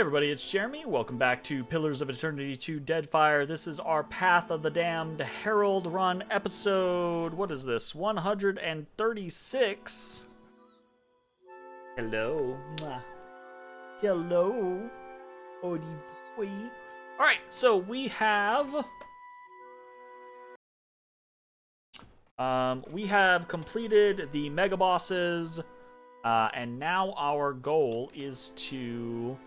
Everybody, it's Jeremy. Welcome back to Pillars of Eternity 2 Deadfire. This is our Path of the Damned Herald run episode. What is this? 136. Hello. Hello. Odie boy. Alright, so we have completed the mega bosses, and now our goal is to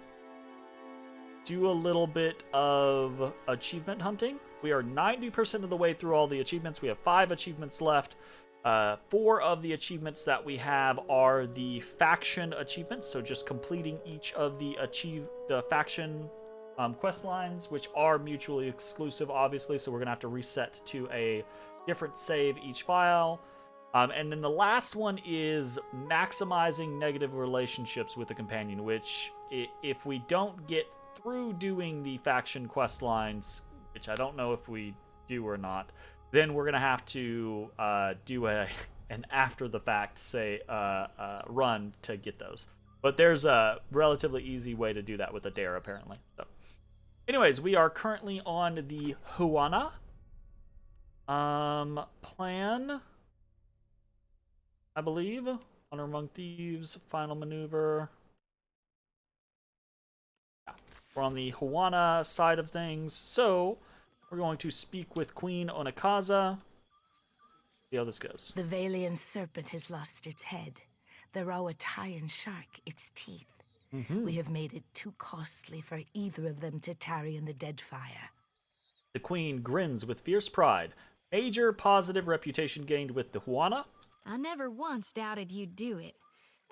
do a little bit of achievement hunting. We are 90% of the way through all the achievements. We have 5 achievements left. 4 of the achievements that we have are the faction achievements, so just completing each of the faction quest lines, which are mutually exclusive, obviously, so we're gonna have to reset to a different save each file. And then the last one is maximizing negative relationships with the companion, which if we don't get through doing the faction quest lines, which I don't know if we do or not, then we're gonna have to do an after the fact run to get those. But there's a relatively easy way to do that with a dare, apparently. So, anyways, we are currently on the Huana plan, I believe. Honor Among Thieves, final maneuver. We're on the Huana side of things, so we're going to speak with Queen Onakaza. See how this goes. The Valian serpent has lost its head. The Rawatayan shark its teeth. We have made it too costly for either of them to tarry in the Deadfire. The Queen grins with fierce pride. Major positive reputation gained with the Huana. I never once doubted you'd do it.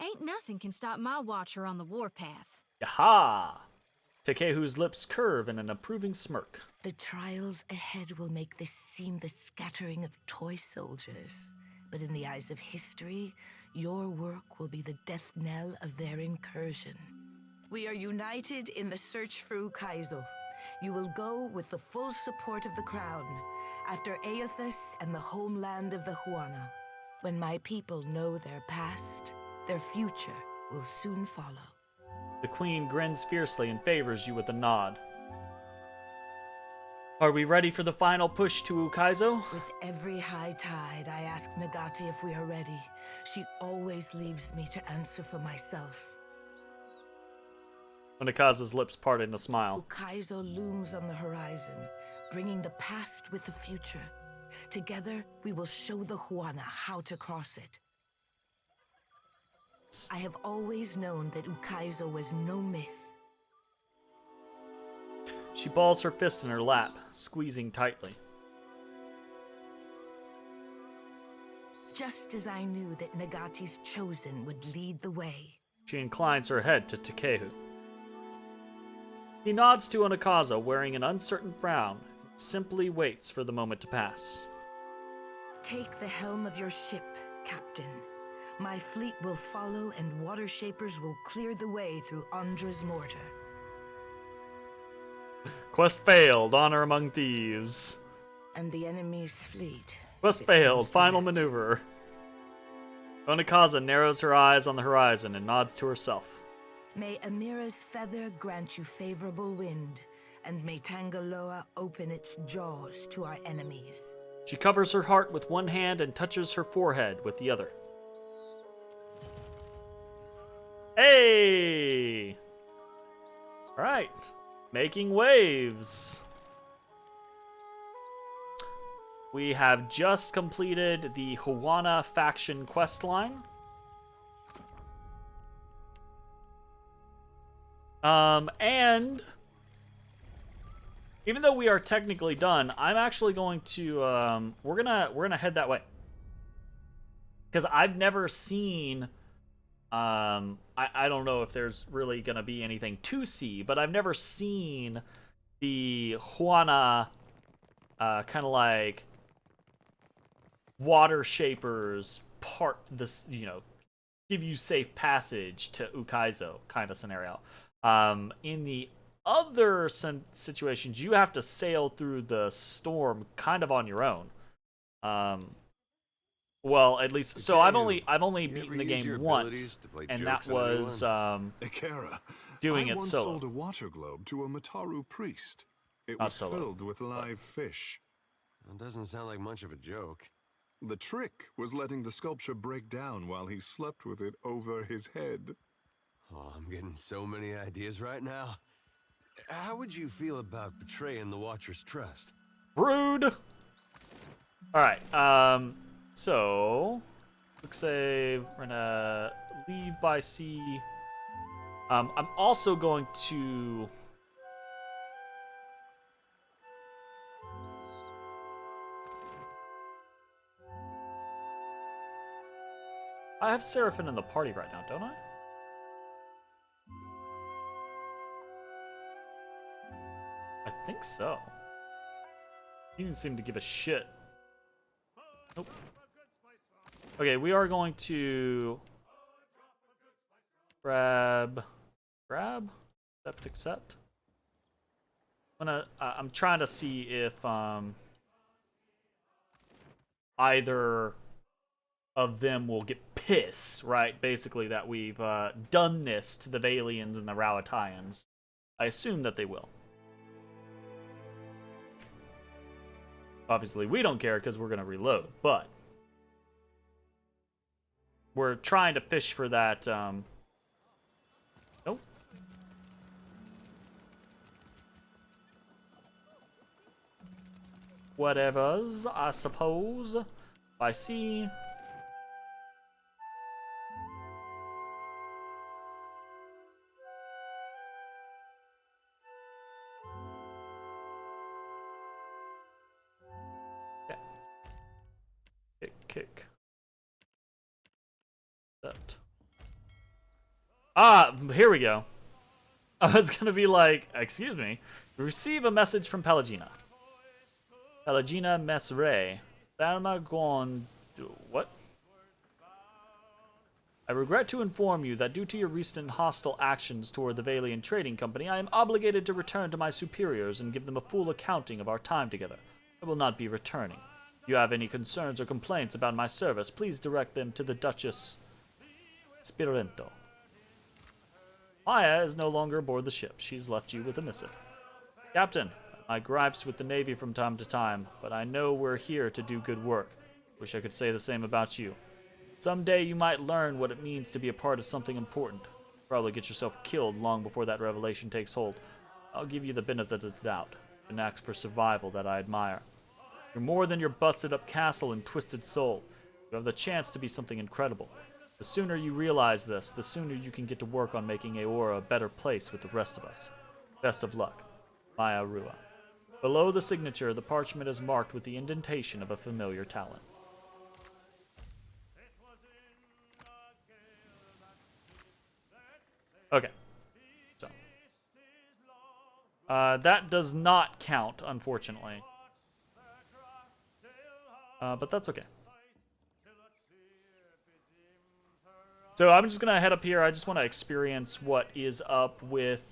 Ain't nothing can stop my watcher on the warpath. Yaha! Takehu's lips curve in an approving smirk. The trials ahead will make this seem the scattering of toy soldiers. But in the eyes of history, your work will be the death knell of their incursion. We are united in the search for Ukaizo. You will go with the full support of the crown, after Aethys and the homeland of the Huana. When my people know their past, their future will soon follow. The Queen grins fiercely and favors you with a nod. Are we ready for the final push to Ukaizo? With every high tide, I ask Nagati if we are ready. She always leaves me to answer for myself. Onakaza's lips part in a smile. Ukaizo looms on the horizon, bringing the past with the future. Together, we will show the Huana how to cross it. I have always known that Ukaizo was no myth. She balls her fist in her lap, squeezing tightly. Just as I knew that Nagati's chosen would lead the way. She inclines her head to Takehu. He nods to Onakaza, wearing an uncertain frown, and simply waits for the moment to pass. Take the helm of your ship, Captain. My fleet will follow, and water shapers will clear the way through Andra's mortar. Quest failed. Honor Among Thieves. And the enemy's fleet. Quest failed. Final maneuver. Onakaza narrows her eyes on the horizon and nods to herself. May Amira's feather grant you favorable wind, and may Tangaloa open its jaws to our enemies. She covers her heart with one hand and touches her forehead with the other. Hey! Alright. Making waves. We have just completed the Huana faction quest line. And even though we are technically done, I'm actually going to we're gonna head that way, because I've never seen I don't know if there's really gonna be anything to see, but I've never seen the Huana kind of like water shapers part this, give you safe passage to Ukaizo kind of scenario. In the other situations, you have to sail through the storm kind of on your own. Well, at least so. I've only beaten the game once, and that was Akara, doing I it once solo. sold a water globe to a Mataru priest. It Not was solo, filled with live fish. That doesn't sound like much of a joke. The trick was letting the sculpture break down while he slept with it over his head. Oh, I'm getting so many ideas right now. How would you feel about betraying the Watcher's trust? Rude. All right. So quick save. We're gonna leave by sea. I'm also going to. I have Seraphim in the party right now, don't I? I think so. He didn't seem to give a shit. Nope. Okay, we are going to grab, accept. I'm trying to see if either of them will get pissed, right? Basically, that we've done this to the Valians and the Rowatayans. I assume that they will. Obviously, we don't care because we're going to reload, but we're trying to fish for that. Nope. Whatevers, I suppose. I see. Kick. That. Ah, here we go. I was gonna be like, excuse me. Receive a message from Pelagina. Pelagina Mesre. Thalma what? I regret to inform you that due to your recent hostile actions toward the Valian Trading Company, I am obligated to return to my superiors and give them a full accounting of our time together. I will not be returning. If you have any concerns or complaints about my service, please direct them to the Duchess Spirento. Maya is no longer aboard the ship. She's left you with a missive. Captain, I gripes with the Navy from time to time, but I know we're here to do good work. Wish I could say the same about you. Someday you might learn what it means to be a part of something important. Probably get yourself killed long before that revelation takes hold. I'll give you the benefit of the doubt. An axe for survival that I admire. You're more than your busted-up castle and twisted soul. You have the chance to be something incredible. The sooner you realize this, the sooner you can get to work on making Aora a better place with the rest of us. Best of luck. Maya Rua. Below the signature, the parchment is marked with the indentation of a familiar talent. Okay. So. That does not count, unfortunately. But that's okay. So I'm just gonna head up here. I just want to experience what is up with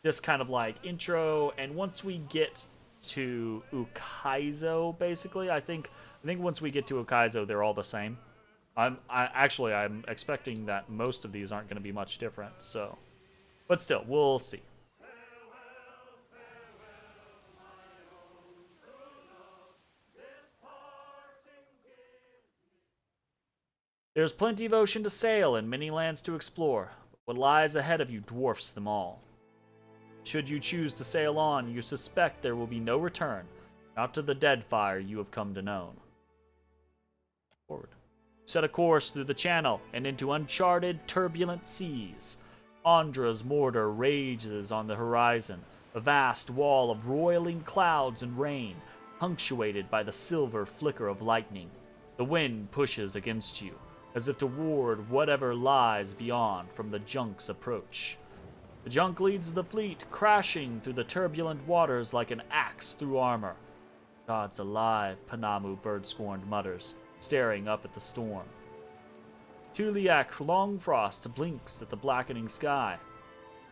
this kind of like intro, and once we get to Ukaizo, basically, I think once we get to Ukaizo, they're all the same. I'm expecting that most of these aren't going to be much different. So, but still, we'll see. There's plenty of ocean to sail and many lands to explore, but what lies ahead of you dwarfs them all. Should you choose to sail on, you suspect there will be no return, not to the Deadfire you have come to know. Forward. Set a course through the channel and into uncharted, turbulent seas. Andra's mortar rages on the horizon, a vast wall of roiling clouds and rain, punctuated by the silver flicker of lightning. The wind pushes against you, as if to ward whatever lies beyond from the junk's approach. The junk leads the fleet, crashing through the turbulent waters like an axe through armor. God's alive, Panamu bird-scorned mutters, staring up at the storm. Tuliak Longfrost blinks at the blackening sky.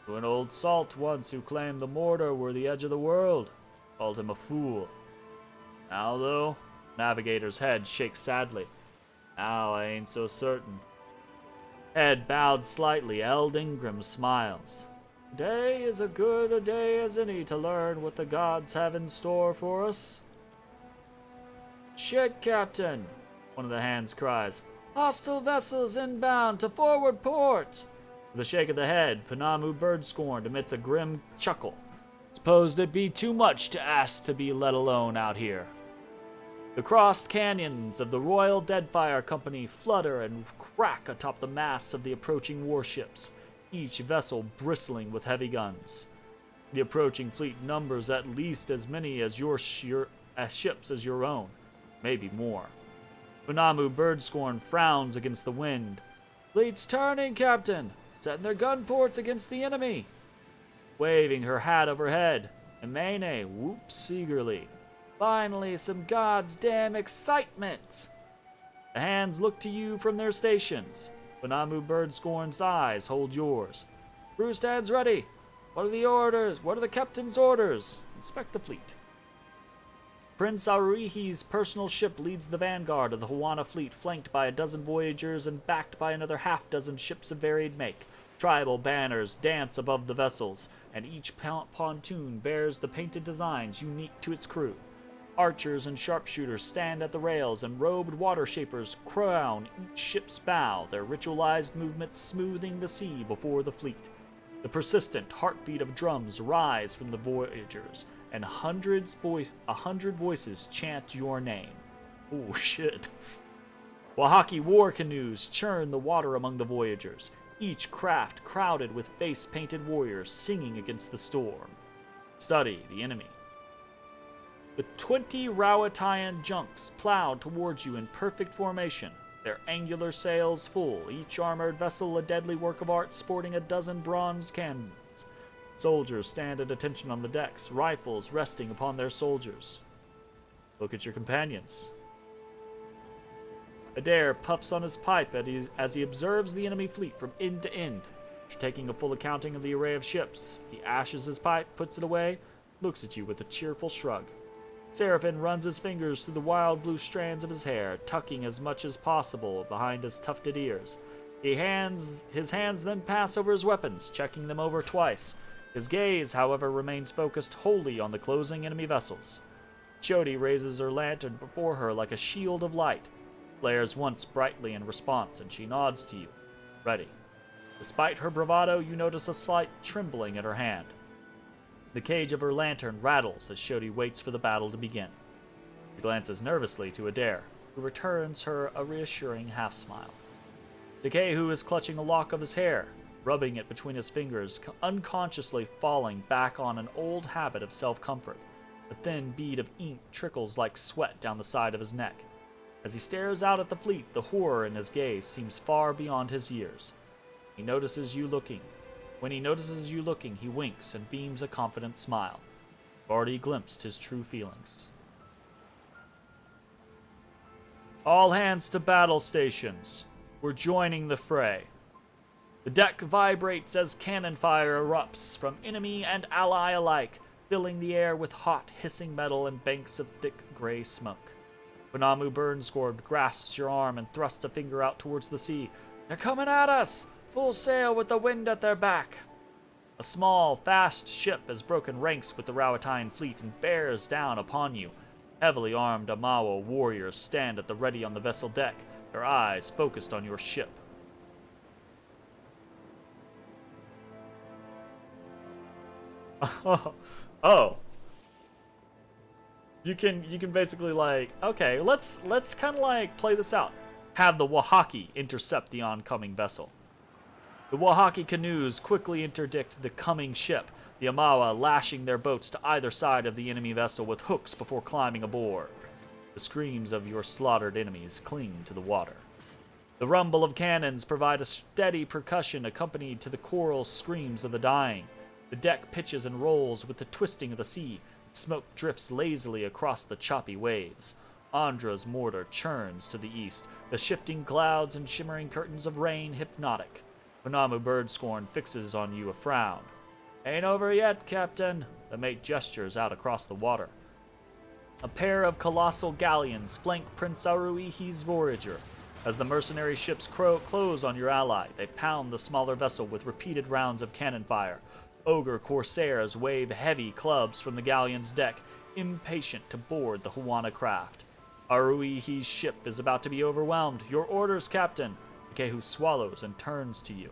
To an old salt once who claimed the mortar were the edge of the world, called him a fool. Now, though, Navigator's head shakes sadly. Now I ain't so certain. Head bowed slightly, Eld Ingram smiles. Today is as good a day as any to learn what the gods have in store for us. Shit, Captain, one of the hands cries. Hostile vessels inbound to forward port. With a shake of the head, Panamu Birdscorn emits a grim chuckle. Suppose it'd be too much to ask to be let alone out here. The crossed canyons of the Royal Deadfire Company flutter and crack atop the masts of the approaching warships, each vessel bristling with heavy guns. The approaching fleet numbers at least as many as ships as your own, maybe more. Panamu Birdscorn frowns against the wind. Fleet's turning, Captain! Setting their gun ports against the enemy! Waving her hat overhead, Imene whoops eagerly. Finally, some goddamn excitement! The hands look to you from their stations. Panamu Birdscorn's eyes hold yours. Crew stands ready. What are the orders? What are the captain's orders? Inspect the fleet. Prince Aurihi's personal ship leads the vanguard of the Huana fleet, flanked by a dozen voyagers and backed by another half-dozen ships of varied make. Tribal banners dance above the vessels, and each pontoon bears the painted designs unique to its crew. Archers and sharpshooters stand at the rails, and robed water shapers crown each ship's bow, their ritualized movements smoothing the sea before the fleet. The persistent heartbeat of drums rise from the voyagers, and 100 voices chant your name. Oh shit. Wahaki war canoes churn the water among the voyagers, each craft crowded with face-painted warriors singing against the storm. Study the enemy. The 20 Rawatayan junks plowed towards you in perfect formation, their angular sails full, each armored vessel a deadly work of art sporting a dozen bronze cannons. Soldiers stand at attention on the decks, rifles resting upon their soldiers. Look at your companions. Adair puffs on his pipe as he observes the enemy fleet from end to end. After taking a full accounting of the array of ships, he ashes his pipe, puts it away, looks at you with a cheerful shrug. Seraphin runs his fingers through the wild blue strands of his hair, tucking as much as possible behind his tufted ears. His hands then pass over his weapons, checking them over twice. His gaze, however, remains focused wholly on the closing enemy vessels. Chody raises her lantern before her like a shield of light, flares once brightly in response, and she nods to you, ready. Despite her bravado, you notice a slight trembling in her hand. The cage of her lantern rattles as Chody waits for the battle to begin. She glances nervously to Adair, who returns her a reassuring half-smile. Dekehu is clutching a lock of his hair, rubbing it between his fingers, unconsciously falling back on an old habit of self-comfort. A thin bead of ink trickles like sweat down the side of his neck. As he stares out at the fleet, the horror in his gaze seems far beyond his years. When he notices you looking, he winks and beams a confident smile. You've already glimpsed his true feelings. All hands to battle stations. We're joining the fray. The deck vibrates as cannon fire erupts from enemy and ally alike, filling the air with hot, hissing metal and banks of thick gray smoke. Panamu Birdscorn grasps your arm and thrusts a finger out towards the sea. They're coming at us! Full sail with the wind at their back! A small, fast ship has broken ranks with the Rawatayan fleet and bears down upon you. Heavily armed Amawa warriors stand at the ready on the vessel deck, their eyes focused on your ship. Oh. You can basically okay, let's kind of play this out. Have the Wahaki intercept the oncoming vessel. The Wahaki canoes quickly interdict the coming ship, the Amawa lashing their boats to either side of the enemy vessel with hooks before climbing aboard. The screams of your slaughtered enemies cling to the water. The rumble of cannons provide a steady percussion accompanied to the choral screams of the dying. The deck pitches and rolls with the twisting of the sea. Smoke drifts lazily across the choppy waves. Andra's mortar churns to the east, the shifting clouds and shimmering curtains of rain hypnotic. Panamu Birdscorn fixes on you a frown. Ain't over yet, Captain. The mate gestures out across the water. A pair of colossal galleons flank Prince Aruihi's voyager. As the mercenary ships close on your ally, they pound the smaller vessel with repeated rounds of cannon fire. Ogre corsairs wave heavy clubs from the galleon's deck, impatient to board the Huana craft. Aruihi's ship is about to be overwhelmed. Your orders, Captain. Kehu swallows and turns to you.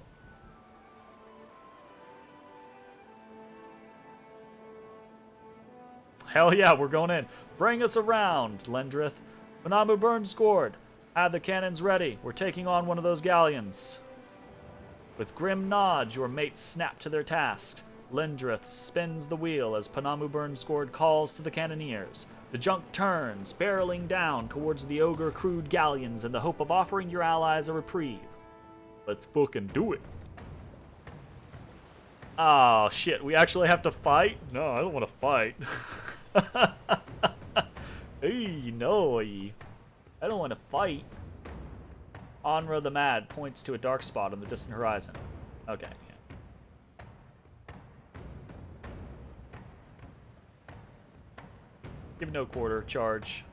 Hell yeah, we're going in. Bring us around, Lendrith. Manamu Burnscored. Have the cannons ready. We're taking on one of those galleons. With grim nods, your mates snap to their tasks. Lendrith spins the wheel as Panamu Burnscored calls to the cannoneers. The junk turns, barreling down towards the ogre-crewed galleons in the hope of offering your allies a reprieve. Let's fucking do it. Oh, shit. We actually have to fight? No, I don't want to fight. Hey, no. I don't want to fight. Onra the Mad points to a dark spot on the distant horizon. Okay. Yeah. Give no quarter. Charge.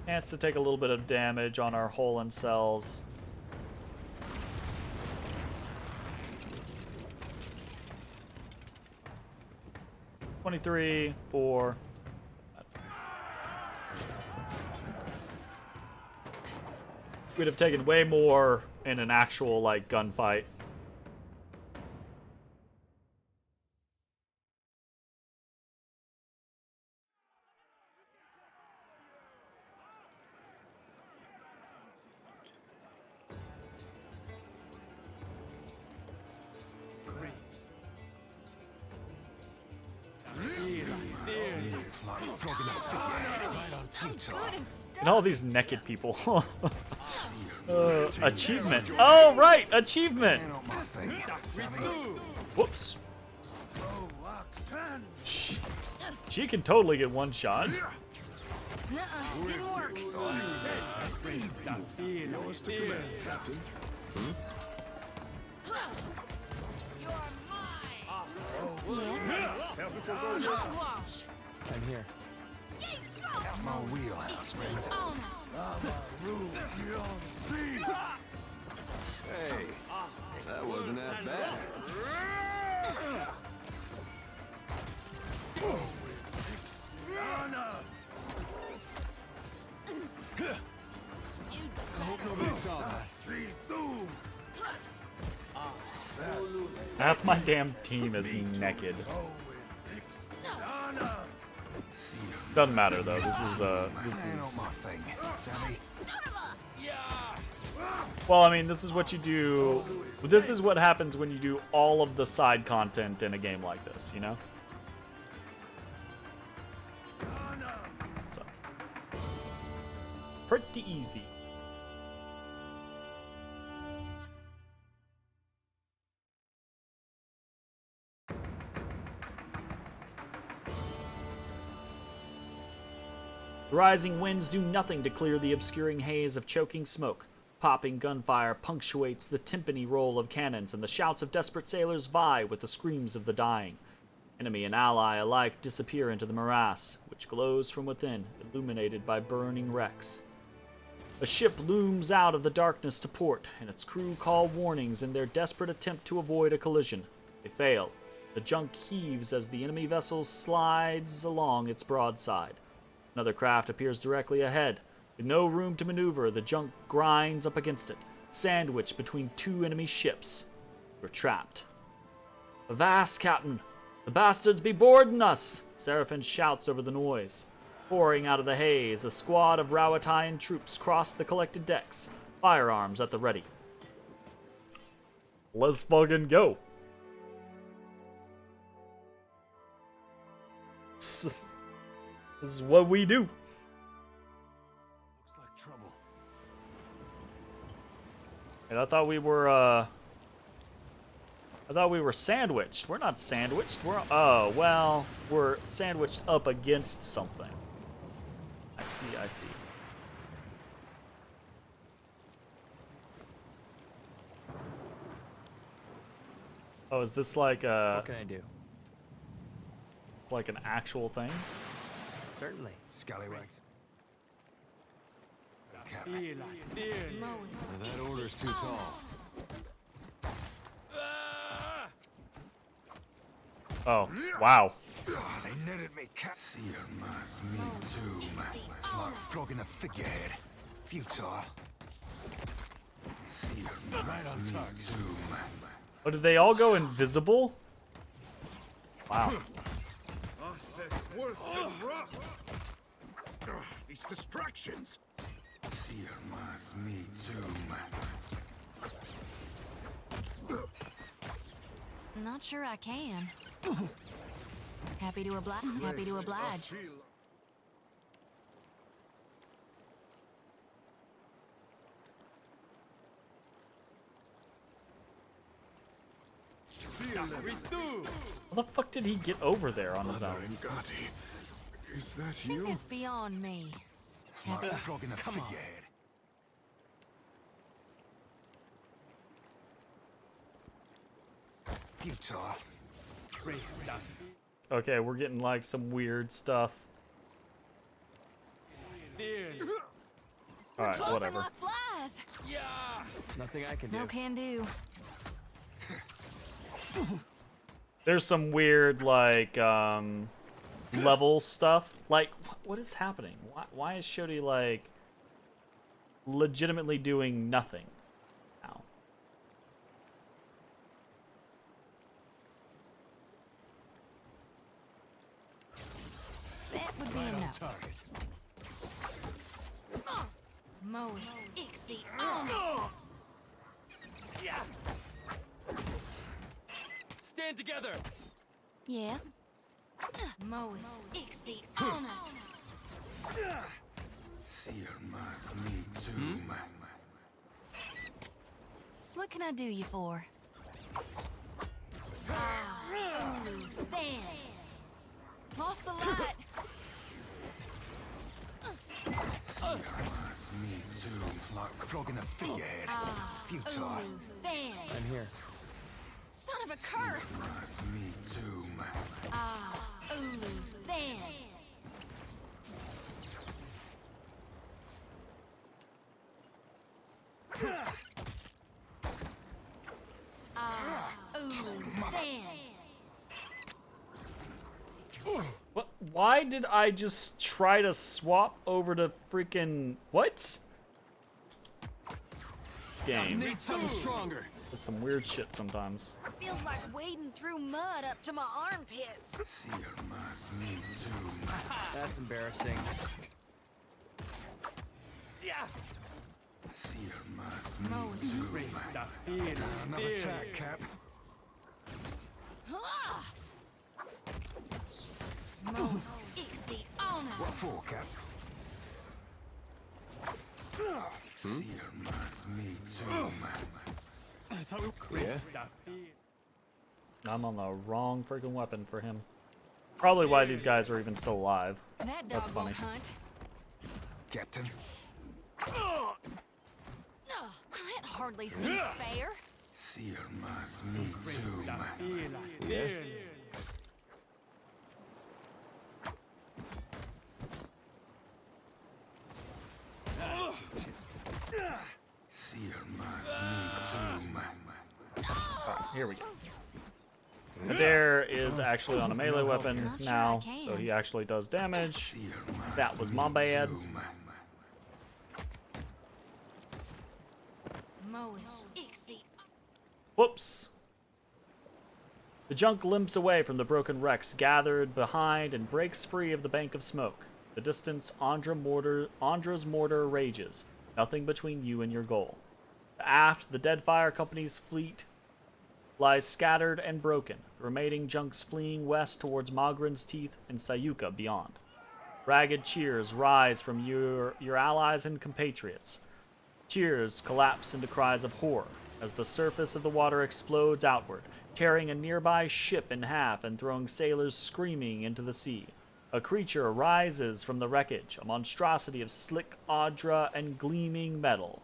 Chance to take a little bit of damage on our hull and cells. $23, 4. We'd have taken way more in an actual, like, gunfight. And all these naked people. Achievement. Oh, right! Achievement! Whoops. She can totally get one shot. Nuh-uh, didn't work. Yours to command, Captain. How's this one going? Hogwash. I'm here. My wheelhouse, friend. Hey, that wasn't that bad. I hope nobody saw that. Half my damn team is naked. Doesn't matter though. This is. Well, I mean, this is what you do. This is what happens when you do all of the side content in a game like this, you know? So. Pretty easy. The rising winds do nothing to clear the obscuring haze of choking smoke. Popping gunfire punctuates the timpani roll of cannons, and the shouts of desperate sailors vie with the screams of the dying. Enemy and ally alike disappear into the morass, which glows from within, illuminated by burning wrecks. A ship looms out of the darkness to port, and its crew call warnings in their desperate attempt to avoid a collision. They fail. The junk heaves as the enemy vessel slides along its broadside. Another craft appears directly ahead. With no room to maneuver, the junk grinds up against it, sandwiched between two enemy ships. We're trapped. Avast, Captain! The bastards be boarding us! Seraphin shouts over the noise. Pouring out of the haze, a squad of Rawatayan troops cross the collected decks, firearms at the ready. Let's fucking go! This is what we do. Looks like trouble. And I thought we were sandwiched. We're not sandwiched. We're sandwiched up against something. I see. Oh, is this like What can I do? an actual thing? Certainly. Scallywags. Cap. That order's too tall. Oh, wow. Oh, they netted me, Cap. Seer must me too, like flogging a figurehead. Futile. Seer must me too. Oh, did they all go invisible? Wow. These distractions. Seer must me too. Not sure I can. Happy to oblige. Happy to oblige. How the fuck did he get over there on his Mother own? Ingati, is that I think you? that's beyond me. Happy. Like flogging a figurehead. Futile. Okay, we're getting like some weird stuff. Alright, Dropping whatever. like flies. Nothing I can do. No can do. There's some weird like level stuff. Like, what is happening? Why is Shodi like legitimately doing nothing now? That would be enough. Moe, Ixie, on. Stand together. Yeah. Moe, Ixie, on. Seer must me too. What can I do you for? Ulu, Than. Lost the light. Seer must me too. Like flogging a figurehead. Futile. Ulu, Than. I'm here. Son of a cur. Must me too. Ulu, Than. Ulu, Than. What? Why did I just try to swap over to freaking what? This game Need something stronger. is some weird shit sometimes. Feels like wading through mud up to my armpits. Seer must me too. That's embarrassing. Seer must me Moe, too. Another attack, Cap. Moe, Ixie, on. What for, Cap? Seer must me too. Yeah? I'm on the wrong freaking weapon for him. Probably why these guys are even still alive. That That's dog funny. won't hunt. Captain. That hardly seems fair. Seer must me too. Yeah? Seer must me too. Here we go. Adair is actually on a melee weapon Not sure now, I can. so he actually does damage. Seer must That was me my bad. too. Moe, Ixie. Whoops. The junk limps away from the broken wrecks gathered behind and breaks free of the bank of smoke. The distance, Andra's mortar rages. Nothing between you and your goal. Aft, the Deadfire Company's fleet lies scattered and broken, the remaining junks fleeing west towards Magrin's Teeth and Sayuka beyond. Ragged cheers rise from your allies and compatriots. Cheers collapse into cries of horror as the surface of the water explodes outward, tearing a nearby ship in half and throwing sailors screaming into the sea. A creature rises from the wreckage, a monstrosity of slick Audra and gleaming metal.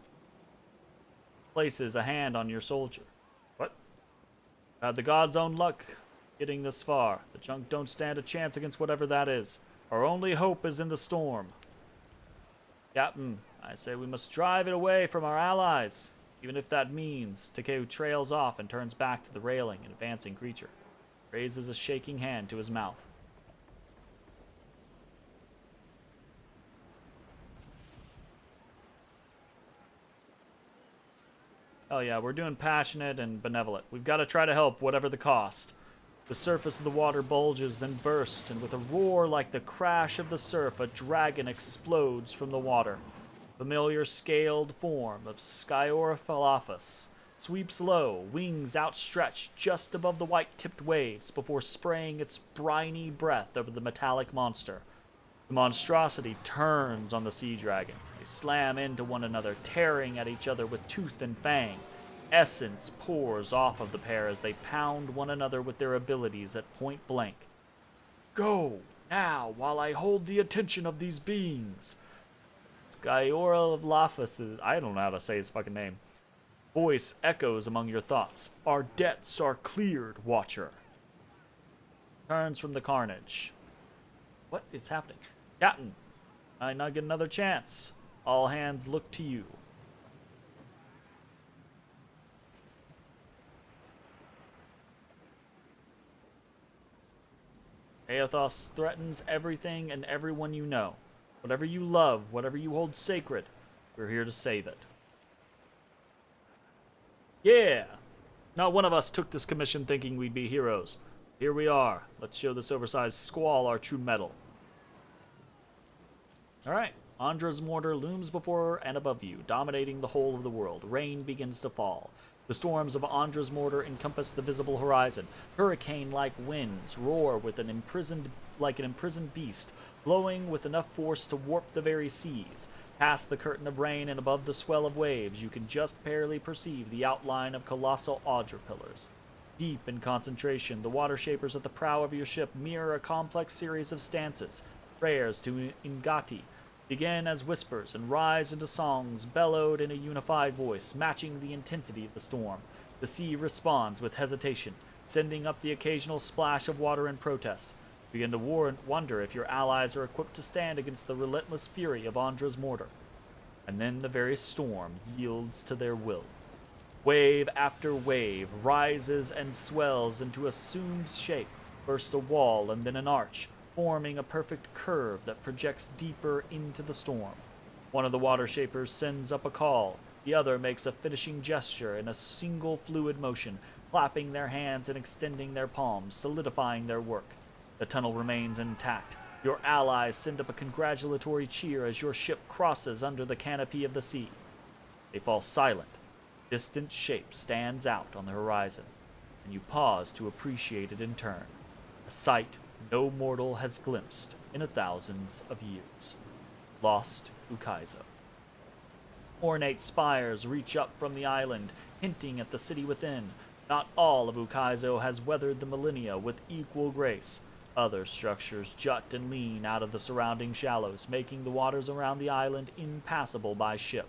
Places a hand on your soldier. What? Had the god's own luck getting this far. The junk don't stand a chance against whatever that is. Our only hope is in the storm. Captain, I say we must drive it away from our allies, even if that means Takeo trails off and turns back to the railing, an advancing creature. Raises a shaking hand to his mouth. Oh yeah, we're doing passionate and benevolent. We've got to try to help, whatever the cost. The surface of the water bulges, then bursts, and with a roar like the crash of the surf, a dragon explodes from the water. Familiar scaled form of Sciorphalaphus sweeps low, wings outstretched just above the white-tipped waves before spraying its briny breath over the metallic monster. The monstrosity turns on the sea dragon. They slam into one another, tearing at each other with tooth and fang. Essence pours off of the pair as they pound one another with their abilities at point blank. Go, now, while I hold the attention of these beings. Sciorphalaphus, I don't know how to say his fucking name. Voice echoes among your thoughts. Our debts are cleared, Watcher. Turns from the carnage. What is happening? Captain, I not get another chance. All hands look to you. Aethos threatens everything and everyone you know. Whatever you love, whatever you hold sacred, we're here to save it. Yeah! Not one of us took this commission thinking we'd be heroes. Here we are. Let's show this oversized squall our true mettle. Alright. Andra's mortar looms before and above you, dominating the whole of the world. Rain begins to fall. The storms of Andra's mortar encompass the visible horizon. Hurricane-like winds roar with an imprisoned beast, blowing with enough force to warp the very seas. Past the curtain of rain and above the swell of waves, you can just barely perceive the outline of colossal altar pillars. Deep in concentration, the water shapers at the prow of your ship mirror a complex series of stances. Prayers to Ingati begin as whispers and rise into songs bellowed in a unified voice, matching the intensity of the storm. The sea responds with hesitation, sending up the occasional splash of water in protest. You begin to wonder if your allies are equipped to stand against the relentless fury of Andra's mortar. And then the very storm yields to their will. Wave after wave rises and swells into assumed shape, first a wall and then an arch, forming a perfect curve that projects deeper into the storm. One of the water shapers sends up a call. The other makes a finishing gesture in a single fluid motion, clapping their hands and extending their palms, solidifying their work. The tunnel remains intact. Your allies send up a congratulatory cheer as your ship crosses under the canopy of the sea. They fall silent. Distant shape stands out on the horizon, and you pause to appreciate it in turn. A sight no mortal has glimpsed in thousands of years. Lost Ukaizo. Ornate spires reach up from the island, hinting at the city within. Not all of Ukaizo has weathered the millennia with equal grace. Other structures jut and lean out of the surrounding shallows, making the waters around the island impassable by ship.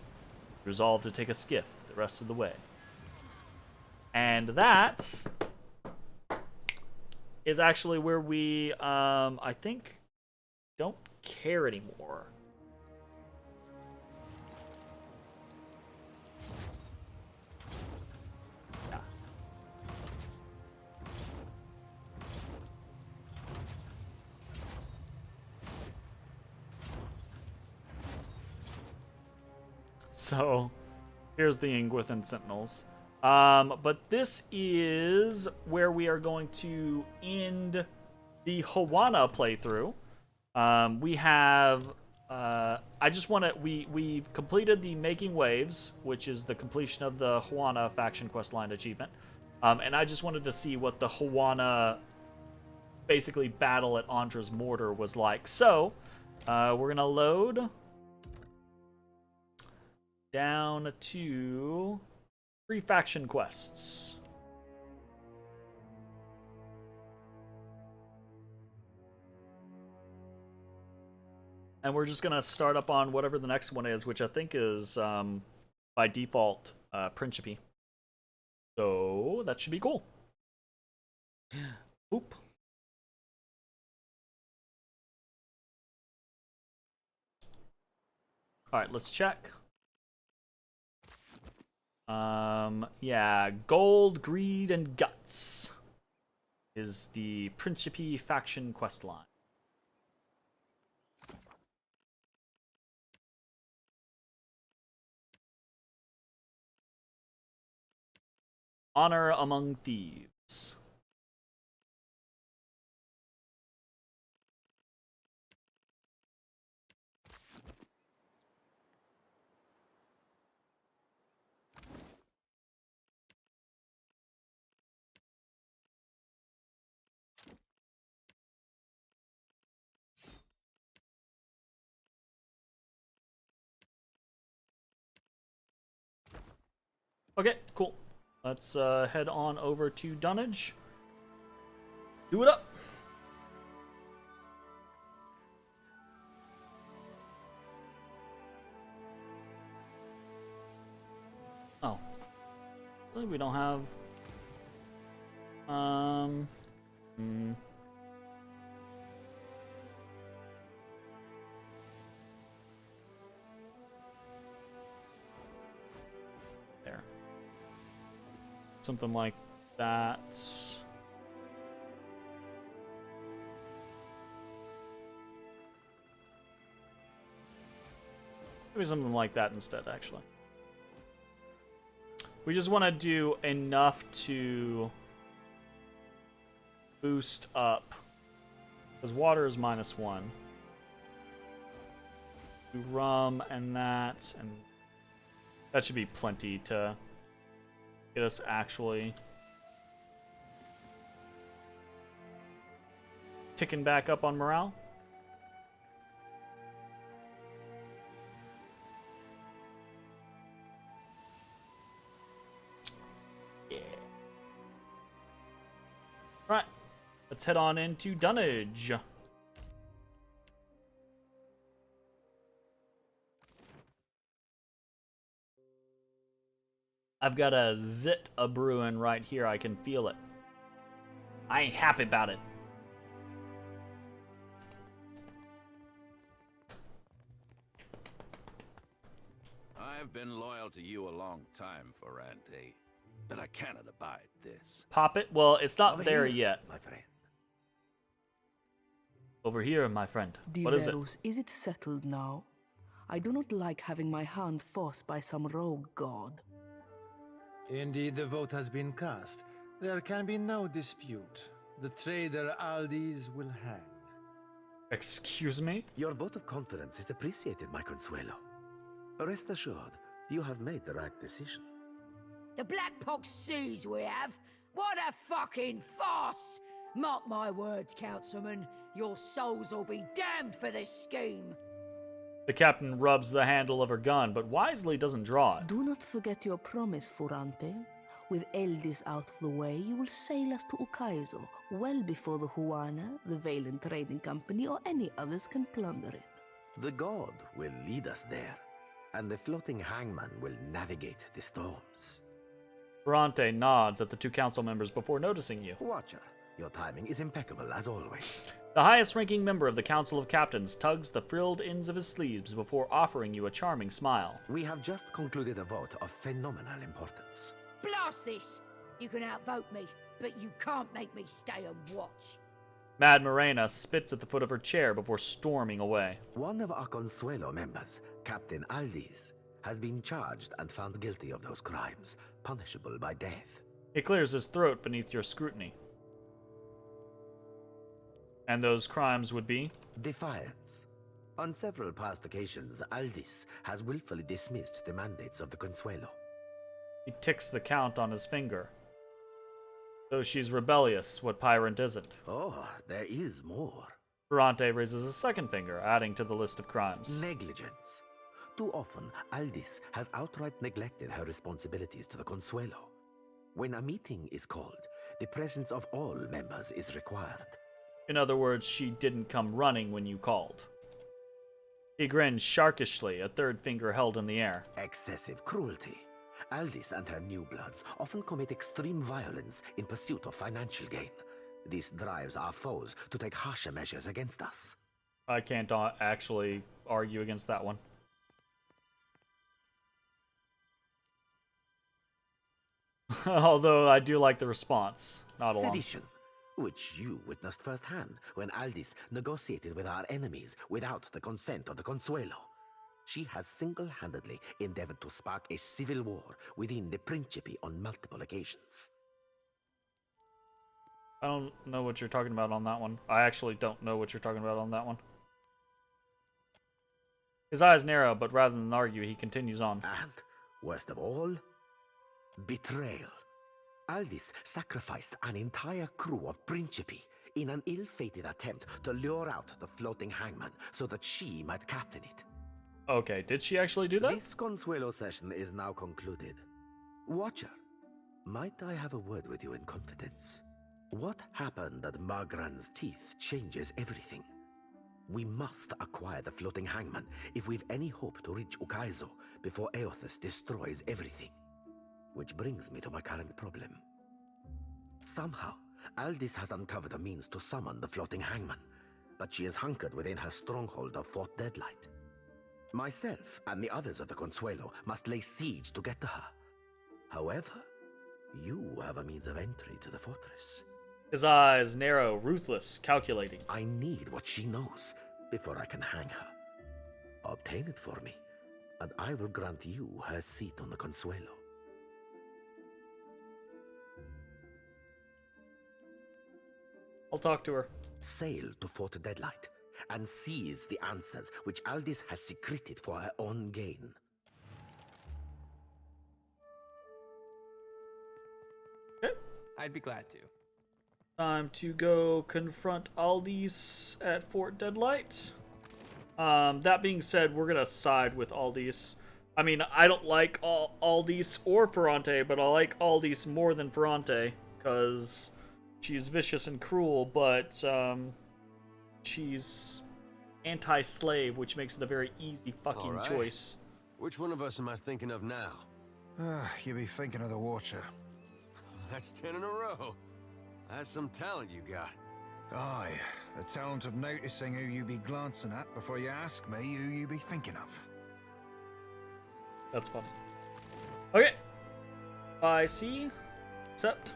Resolve to take a skiff the rest of the way. And that is actually where we, I think, don't care anymore. Yeah. So, here's the Ingwithan Sentinels. But this is where we are going to end the Hawana playthrough. We have, I just want to, we've completed the Making Waves, which is the completion of the Hawana faction questline achievement. And I just wanted to see what the Hawana, basically, battle at Andra's Mortar was like. So, we're going to load down to 3 faction quests. And we're just gonna start up on whatever the next one is, which I think is by default Principe. So that should be cool. Oop. Alright, let's check. Yeah, gold, greed, and guts is the Principe faction questline. Honor among thieves. Okay, cool. Let's head on over to Dunnage. Do it up! Oh. Really, we don't have... There. Something like that. Maybe something like that instead, actually. We just want to do enough to boost up. Because water is -1. Do rum and that should be plenty to get us actually ticking back up on morale. Yeah. Right. Let's head on into Dunnage. I've got a zit a brewing right here. I can feel it. I ain't happy about it. I've been loyal to you a long time, Ferrante, but I cannot abide this. Pop it? Well, it's not Over there here, yet. my friend. Over here, my friend. What is it? Is it settled now? I do not like having my hand forced by some rogue god. Indeed, the vote has been cast. There can be no dispute. The trader Aldis will hang. Excuse me? Your vote of confidence is appreciated, my Consuelo. Rest assured, you have made the right decision. The Black Pox seas we have? What a fucking farce! Mark my words, councilman. Your souls will be damned for this scheme. The captain rubs the handle of her gun, but wisely doesn't draw it. Do not forget your promise, Ferrante. With Eldis out of the way, you will sail us to Ukaizo, well before the Huana, the Valen Trading Company, or any others can plunder it. The god will lead us there, and the floating hangman will navigate the storms. Ferrante nods at the two council members before noticing you. Watcher, your timing is impeccable as always. The highest-ranking member of the Council of Captains tugs the frilled ends of his sleeves before offering you a charming smile. We have just concluded a vote of phenomenal importance. Blast this! You can outvote me, but you can't make me stay and watch. Mad Morena spits at the foot of her chair before storming away. One of our Consuelo members, Captain Aldis, has been charged and found guilty of those crimes, punishable by death. He clears his throat beneath your scrutiny. And those crimes would be? Defiance. On several past occasions, Aldis has willfully dismissed the mandates of the Consuelo. He ticks the count on his finger. So she's rebellious, what Pyrant isn't. Oh, there is more. Ferrante raises a second finger, adding to the list of crimes. Negligence. Too often, Aldis has outright neglected her responsibilities to the Consuelo. When a meeting is called, the presence of all members is required. In other words, she didn't come running when you called. He grins sharkishly, a third finger held in the air. Excessive cruelty. Aldis and her new bloods often commit extreme violence in pursuit of financial gain. This drives our foes to take harsher measures against us. I can't actually argue against that one. Although I do like the response. Not along. Sedition, which you witnessed firsthand when Aldis negotiated with our enemies without the consent of the Consuelo. She has single-handedly endeavored to spark a civil war within the Principe on multiple occasions. I don't know what you're talking about on that one. I actually don't know what you're talking about on that one. His eyes narrow, but rather than argue, he continues on. And, worst of all, betrayal. Aldis sacrificed an entire crew of Principe in an ill-fated attempt to lure out the floating hangman so that she might captain it. Okay, did she actually do that? This Consuelo session is now concluded. Watcher, might I have a word with you in confidence? What happened at Magran's teeth changes everything. We must acquire the floating hangman if we've any hope to reach Ukaizo before Eothas destroys everything. Which brings me to my current problem. Somehow, Aldis has uncovered a means to summon the floating hangman, but she is hunkered within her stronghold of Fort Deadlight. Myself and the others of the Consuelo must lay siege to get to her. However, you have a means of entry to the fortress. His eyes narrow, ruthless, calculating. I need what she knows before I can hang her. Obtain it for me, and I will grant you her seat on the Consuelo. I'll talk to her. Sail to Fort Deadlight and seize the answers which Aldis has secreted for her own gain. Okay. I'd be glad to. Time to go confront Aldis at Fort Deadlight. That being said, we're gonna side with Aldis. I mean, I don't like Aldis or Ferrante, but I like Aldis more than Ferrante, because she's vicious and cruel, but she's anti-slave, which makes it a very easy fucking All right. choice. Which one of us am I thinking of now? You be thinking of the Watcher. That's 10 in a row. That's some talent you got. Aye, the talent of noticing who you be glancing at before you ask me who you be thinking of. That's funny. Okay. I see. Accept.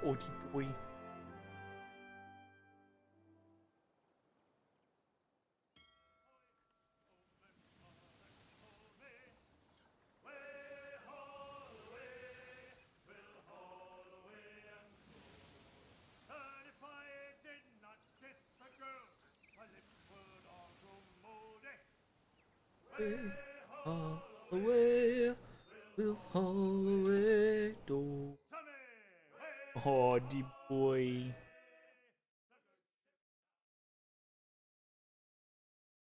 Oh, boy. All away, we'll haul away, do. Oh, deep boy.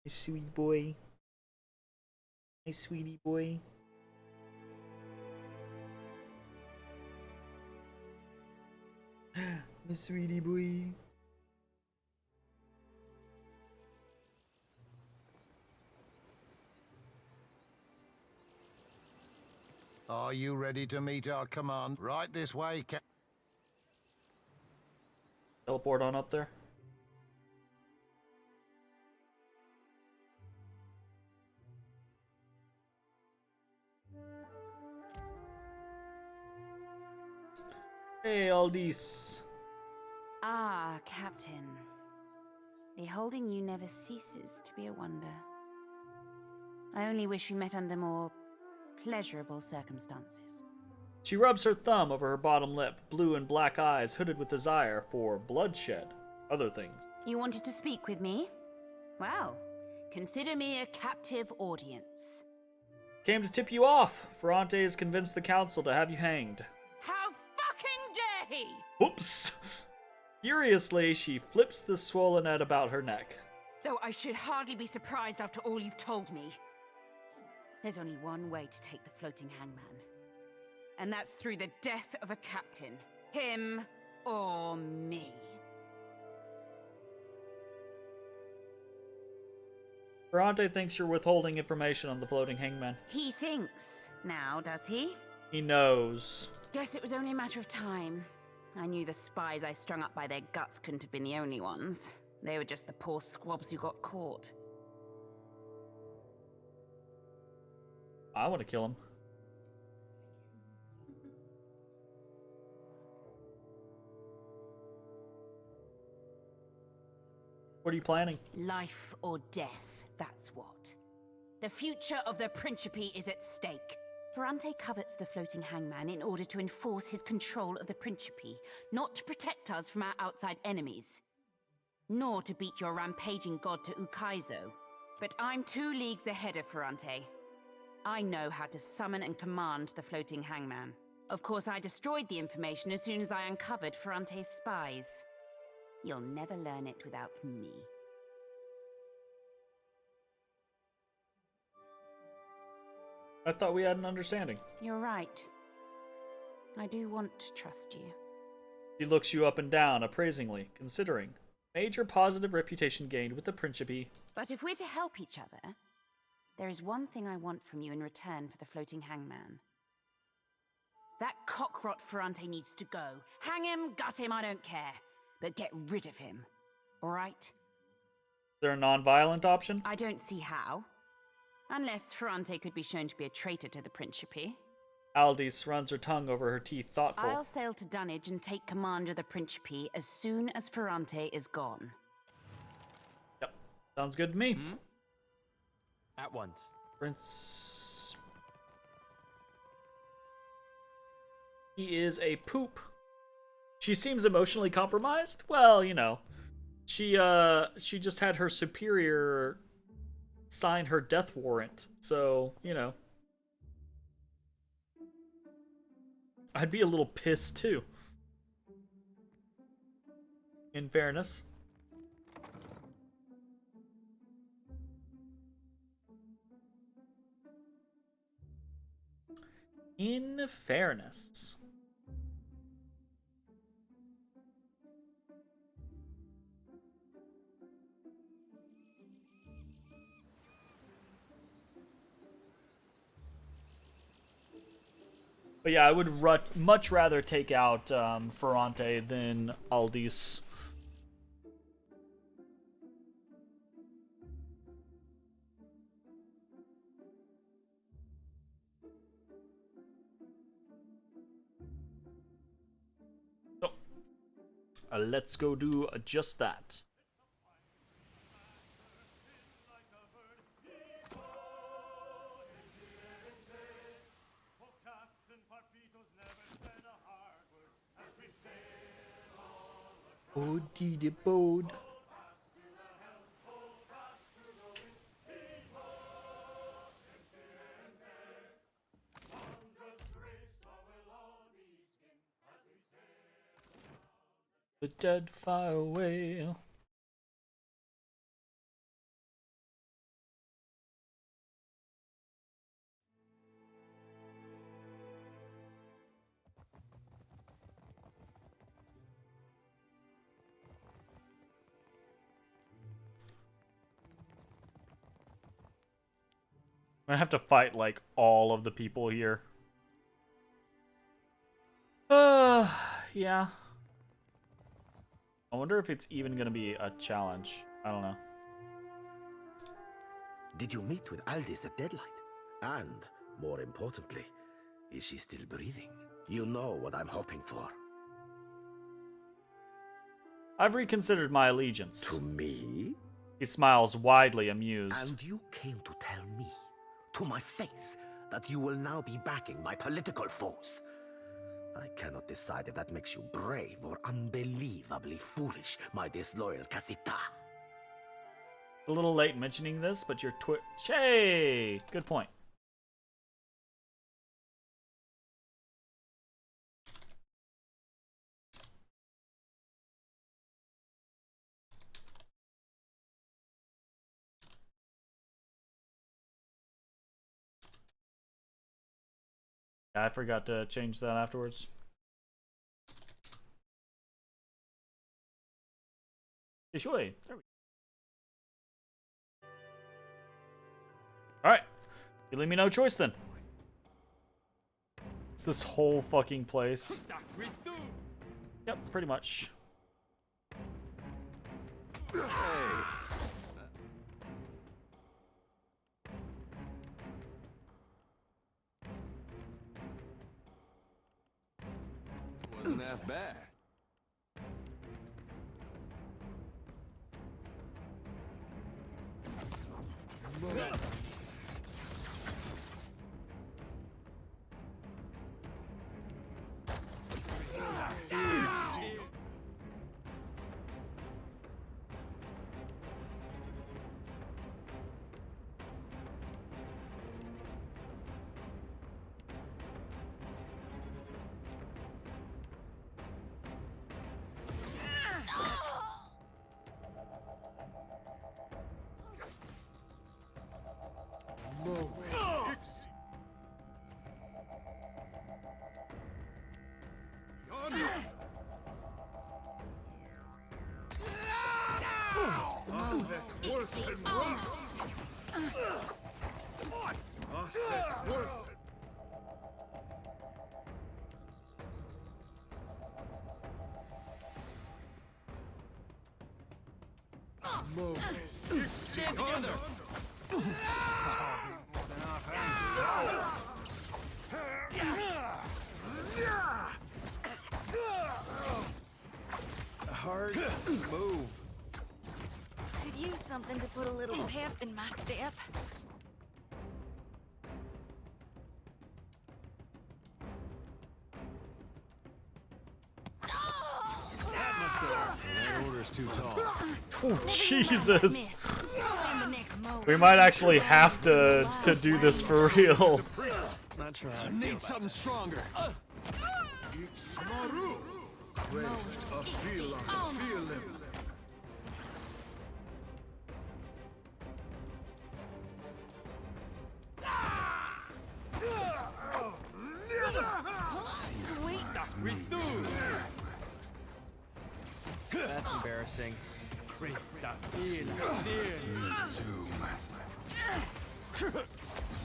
My sweet boy. My sweetie boy. My sweetie boy. Are you ready to meet our command? Right this way, Teleport on up there. Hey, Aldis. Ah, Captain. Beholding you never ceases to be a wonder. I only wish we met under more pleasurable circumstances. She rubs her thumb over her bottom lip, blue and black eyes hooded with desire for bloodshed, other things. You wanted to speak with me? Well, consider me a captive audience. Came to tip you off. Ferrante has convinced the council to have you hanged. How fucking dare he! Oops! Furiously, she flips the swollen head about her neck. Though I should hardly be surprised after all you've told me. There's only one way to take the floating hangman. And that's through the death of a captain. Him or me. Ferrante thinks you're withholding information on the floating hangman. He thinks now, does he? He knows. Guess it was only a matter of time. I knew the spies I strung up by their guts couldn't have been the only ones. They were just the poor squabs who got caught. I want to kill him. What are you planning? Life or death, that's what. The future of the Principe is at stake. Ferrante covets the floating hangman in order to enforce his control of the Principe, not to protect us from our outside enemies. Nor to beat your rampaging god to Ukaizo. But I'm 2 leagues ahead of Ferrante. I know how to summon and command the floating hangman. Of course, I destroyed the information as soon as I uncovered Ferrante's spies. You'll never learn it without me. I thought we had an understanding. You're right. I do want to trust you. He looks you up and down, appraisingly, considering. Major positive reputation gained with the Principe. But if we're to help each other, there is one thing I want from you in return for the floating hangman. That cockrot Ferrante needs to go. Hang him, gut him, I don't care. But get rid of him. Alright? Is there a non-violent option? I don't see how. Unless Ferrante could be shown to be a traitor to the Principe. Aldis runs her tongue over her teeth, thoughtful. I'll sail to Dunwich and take command of the Principe as soon as Ferrante is gone. Yep. Sounds good to me. At once. Prince... He is a poop. She seems emotionally compromised? Well, you know. She just had her superior sign her death warrant. So, you know. I'd be a little pissed too. In fairness. In fairness. But yeah, I would much rather take out Ferrante than Aldis. So, let's go do just that. Bodie de Bode. The Deadfire Whale. I have to fight, like, all of the people here. Yeah. I wonder if it's even gonna be a challenge. I don't know. Did you meet with Aldis at Deadlight? And, more importantly, is she still breathing? You know what I'm hoping for. I've reconsidered my allegiance. To me? He smiles widely amused. And you came to tell me, to my face, that you will now be backing my political foes. I cannot decide if that makes you brave or unbelievably foolish, my disloyal Casita. A little late mentioning this, but your Hey! Good point. I forgot to change that afterwards. There we go. Alright. You leave me no choice then. It's this whole fucking place. Yep, pretty much. Wasn't half bad. Stand together! Hard move. Could use something to put a little pep in my step. That must have. That order's too tall. Oh, Jesus. Blame the next mo. We might actually have to do this for real. Not sure how I need something stronger. That's embarrassing.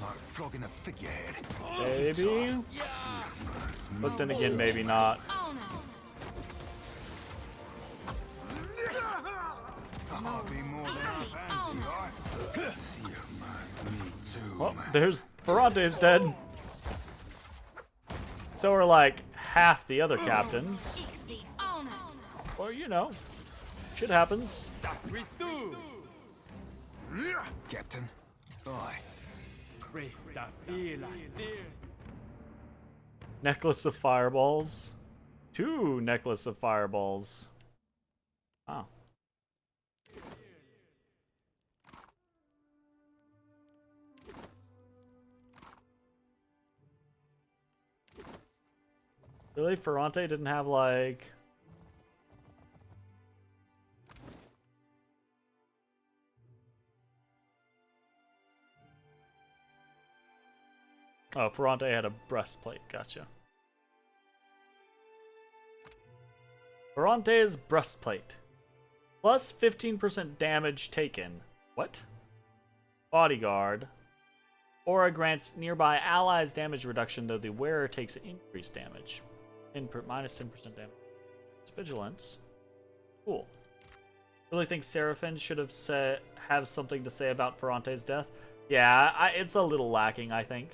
Like flogging a figurehead. Maybe? But then again, maybe not. I'll be more than half anti, right? Well, there's Ferrante is dead. So are like half the other captains. Or you know, shit happens. Captain. Aye. Necklace of fireballs. 2 necklace of fireballs. Oh. Really? Ferrante didn't have like... Oh, Ferrante had a breastplate. Gotcha. Ferrante's breastplate. Plus 15% damage taken. What? Bodyguard. Aura grants nearby allies damage reduction, though the wearer takes increased damage. Minus 10% damage. It's vigilance. Cool. Really think Seraphin should have something to say about Ferrante's death? Yeah, it's a little lacking, I think.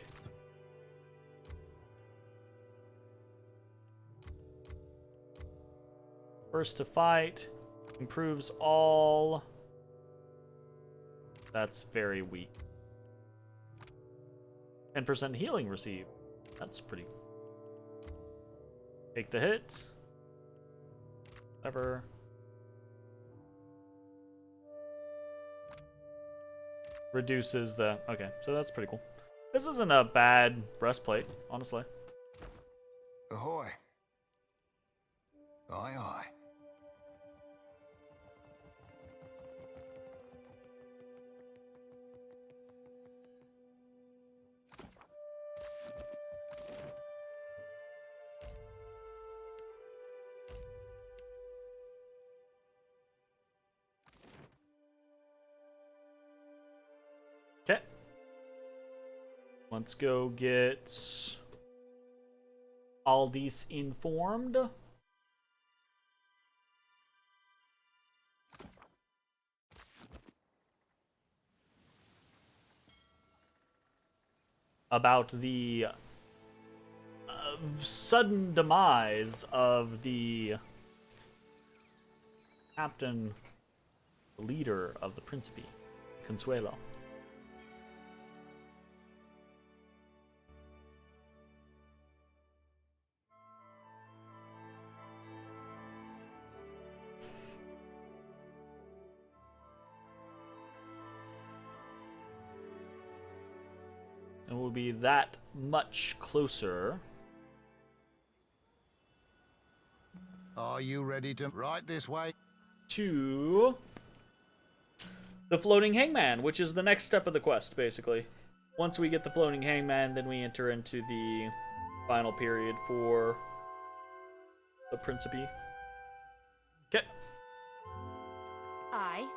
First to fight. Improves all. That's very weak. 10% healing received. That's pretty. Take the hit. Whatever. Reduces the... Okay, so that's pretty cool. This isn't a bad breastplate, honestly. Ahoy. Aye, aye. Okay. Let's go get Aldis informed. About the sudden demise of the captain, leader of the Principe, Consuelo. And we'll be that much closer. Are you ready to right this way? To the floating hangman, which is the next step of the quest, basically. Once we get the floating hangman, then we enter into the final period for the Principe. Okay. I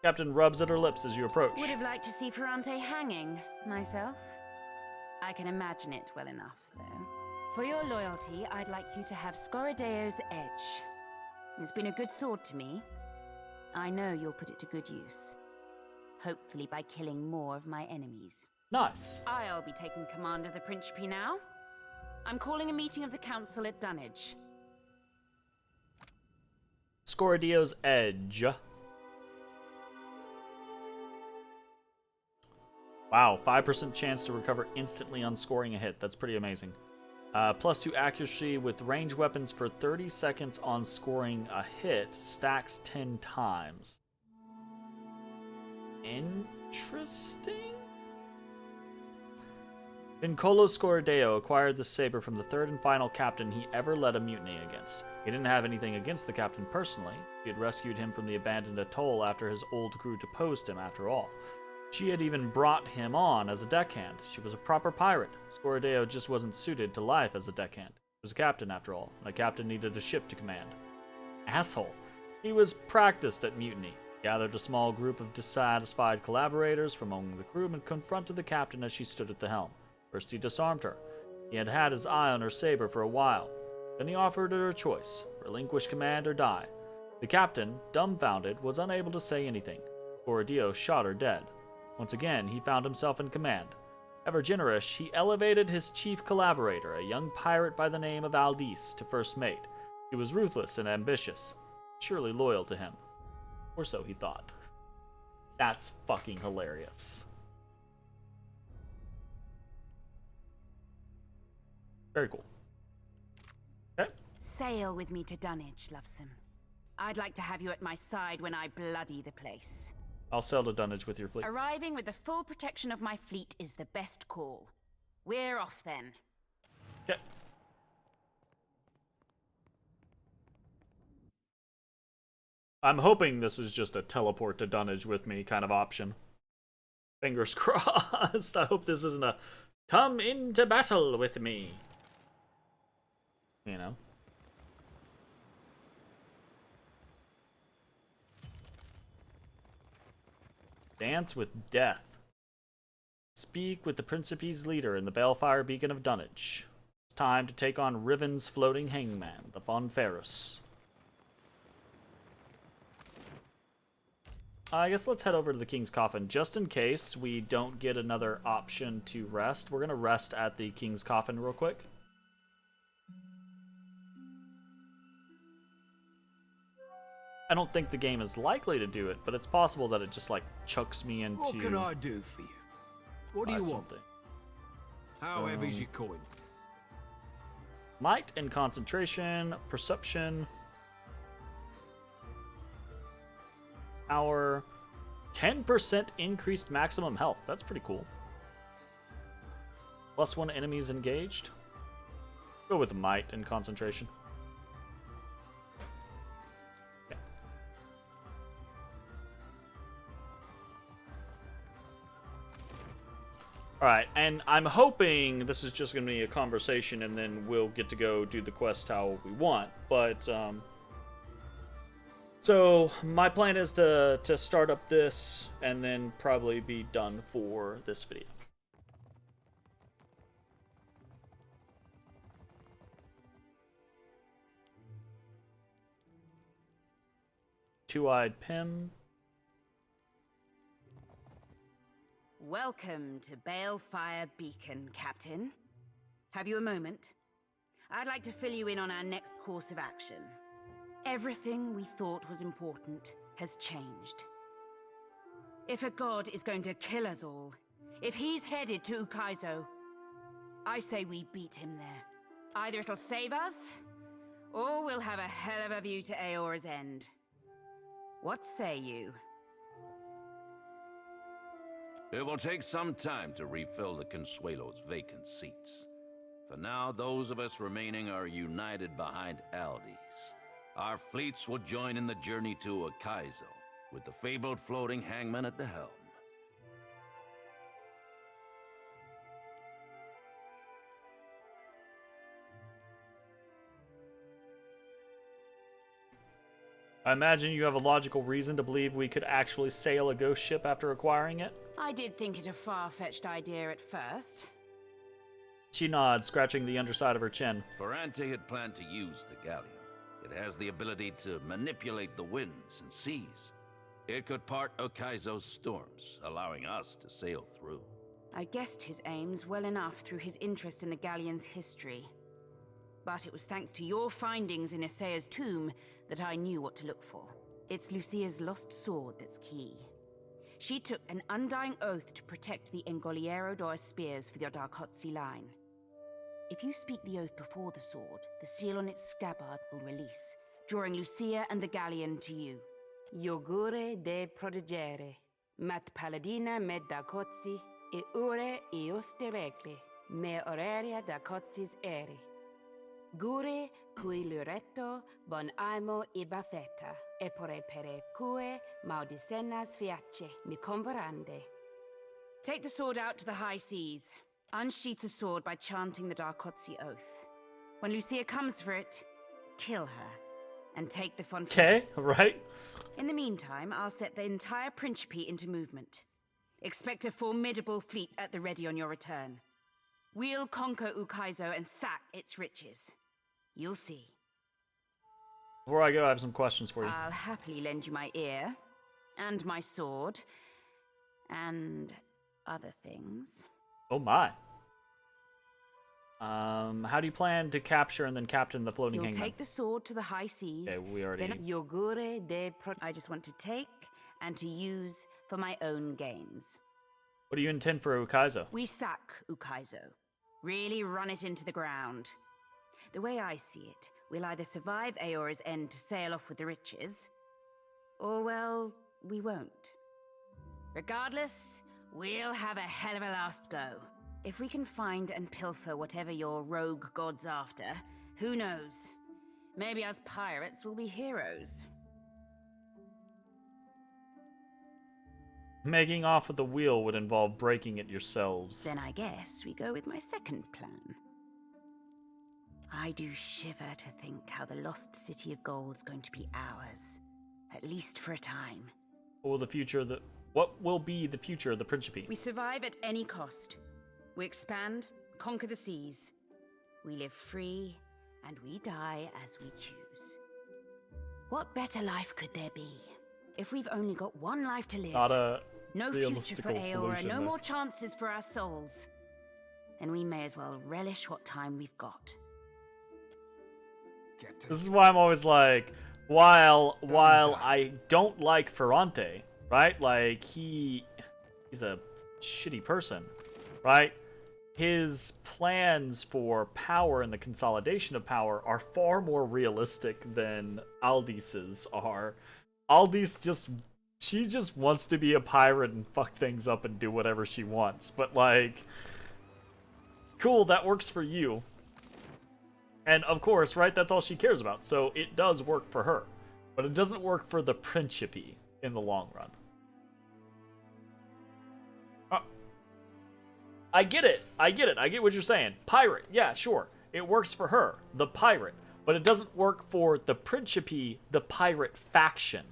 Captain rubs at her lips as you approach. would have liked to see Ferrante hanging, myself. I can imagine it well enough, though. For your loyalty, I'd like you to have Scorideo's Edge. It's been a good sword to me. I know you'll put it to good use. Hopefully by killing more of my enemies. Nice. I'll be taking command of the Principe now. I'm calling a meeting of the Council at Dunwich. Scoridio's Edge. Wow, 5% chance to recover instantly on scoring a hit. That's pretty amazing. +2 accuracy with ranged weapons for 30 seconds on scoring a hit. Stacks 10 times. Interesting. Vincolo Scorideo acquired the saber from the third and final captain he ever led a mutiny against. He didn't have anything against the captain personally. He had rescued him from the abandoned atoll after his old crew deposed him, after all. She had even brought him on as a deckhand. She was a proper pirate. Scorideo just wasn't suited to life as a deckhand. He was a captain, after all, and a captain needed a ship to command. Asshole. He was practiced at mutiny. Gathered a small group of dissatisfied collaborators from among the crew and confronted the captain as she stood at the helm. First he disarmed her. He had had his eye on her saber for a while. Then he offered her a choice, relinquish command or die. The captain, dumbfounded, was unable to say anything. Scorideo shot her dead. Once again, he found himself in command. Ever generous, he elevated his chief collaborator, a young pirate by the name of Aldis, to first mate. He was ruthless and ambitious, surely loyal to him. Or so he thought. That's fucking hilarious. Very cool. Okay. Sail with me to Dunwich, Lovesome. I'd like to have you at my side when I bloody the place. I'll sail to Dunwich with your fleet. Arriving with the full protection of my fleet is the best call. We're off then. Okay. I'm hoping this is just a teleport to Dunwich with me kind of option. Fingers crossed. I hope this isn't a come into battle with me. You know? Dance with death. Speak with the Principe's leader in the Balefire Beacon of Dunwich. It's time to take on Riven's floating hangman, the Von Ferus. I guess let's head over to the King's Coffin, just in case we don't get another option to rest. We're going to rest at the King's Coffin real quick. I don't think the game is likely to do it, but it's possible that it just, like, chucks me into... What can I do for you? What do you want? Something. How heavy's your coin? Might and concentration, perception, power, 10% increased maximum health. That's pretty cool. +1 enemies engaged. Go with might and concentration. Alright, and I'm hoping this is just going to be a conversation and then we'll get to go do the quest how we want. But, so, my plan is to start up this and then probably be done for this video. Two-eyed Pim. Welcome to Balefire Beacon, Captain. Have you a moment? I'd like to fill you in on our next course of action. Everything we thought was important has changed. If a god is going to kill us all, if he's headed to Ukaizo, I say we beat him there. Either it'll save us, or we'll have a hell of a view to Aora's end. What say you? It will take some time to refill the Consuelo's vacant seats. For now, those of us remaining are united behind Aldis. Our fleets will join in the journey to Ukaizo, with the fabled floating hangman at the helm. I imagine you have a logical reason to believe we could actually sail a ghost ship after acquiring it? I did think it a far-fetched idea at first. She nods, scratching the underside of her chin. Ferrante had planned to use the galleon. It has the ability to manipulate the winds and seas. It could part Ukaizo's storms, allowing us to sail through. I guessed his aims well enough through his interest in the galleon's history. But it was thanks to your findings in Isaya's tomb that I knew what to look for. It's Lucia's lost sword that's key. She took an undying oath to protect the Engoliero dos Spears for the Darkotsi line. If you speak the oath before the sword, the seal on its scabbard will release, drawing Lucia and the galleon to you. Iogure de protegere, mat paladina med Darkotsi, e ure ioste regle, me aurelia Darkotsis ere. Gure cui luretto bon aimo ibafeta, e pore pere cue maudicenas fiace, mi converande. Take the sword out to the high seas. Unsheath the sword by chanting the Darkotsi oath. When Lucia comes for it, kill her, and take the Fonfils. Okay, right. In the meantime, I'll set the entire Principe into movement. Expect a formidable fleet at the ready on your return. We'll conquer Ukaizo and sack its riches. You'll see. Before I go, I have some questions for you. I'll happily lend you my ear, and my sword, and other things. Oh my. How do you plan to capture and then captain the floating hangman? You'll take the sword to the high seas. Okay, we already... Then Iogure de I just want to take and to use for my own gains. What do you intend for Ukaizo? We sack Ukaizo. Really run it into the ground. The way I see it, we'll either survive Aora's end to sail off with the riches, or, well, we won't. Regardless, we'll have a hell of a last go. If we can find and pilfer whatever your rogue god's after, who knows? Maybe us pirates will be heroes. Making off with the wheel would involve breaking it yourselves. Then I guess we go with my second plan. I do shiver to think how the lost city of gold's going to be ours. At least for a time. What will be the future of the Principe? We survive at any cost. We expand, conquer the seas. We live free, and we die as we choose. What better life could there be? If we've only got one life to live, Not a no future for Aora, solution, no though. more chances for our souls, then we may as well relish what time we've got. This is why I'm always like, while I don't like Ferrante, right? Like he's a shitty person, right? His plans for power and the consolidation of power are far more realistic than Aldis's are. Aldis she just wants to be a pirate and fuck things up and do whatever she wants. But like, cool, that works for you. And of course, right, that's all she cares about. So it does work for her. But it doesn't work for the Principe in the long run. I get it. I get what you're saying. Pirate, yeah, sure. It works for her, the pirate. But it doesn't work for the Principe, the pirate faction.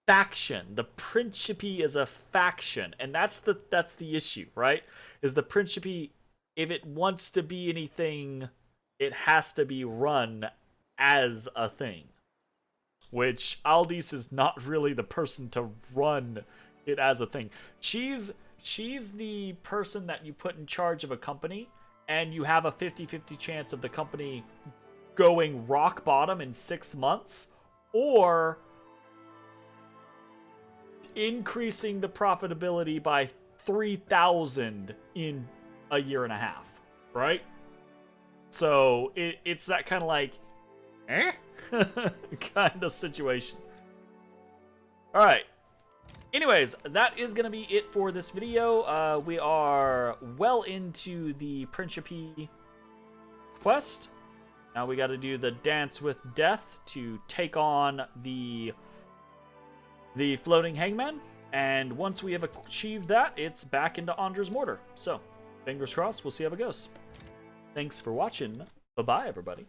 The Principe is a faction. And that's the issue, right? Is the Principe, if it wants to be anything, it has to be run as a thing. which Aldis is not really the person to run it as a thing. She's the person that you put in charge of a company, and you have a 50-50 chance of the company going rock bottom in 6 months, or increasing the profitability by 3,000 in a year and a half, right? So it's that kind of like, kind of situation. All right. Anyways, that is going to be it for this video. We are well into the Principe quest. Now we got to do the Dance with Death to take on the floating hangman. And once we have achieved that, it's back into Andra's Mortar. So, fingers crossed, we'll see how it goes. Thanks for watching. Bye-bye, everybody.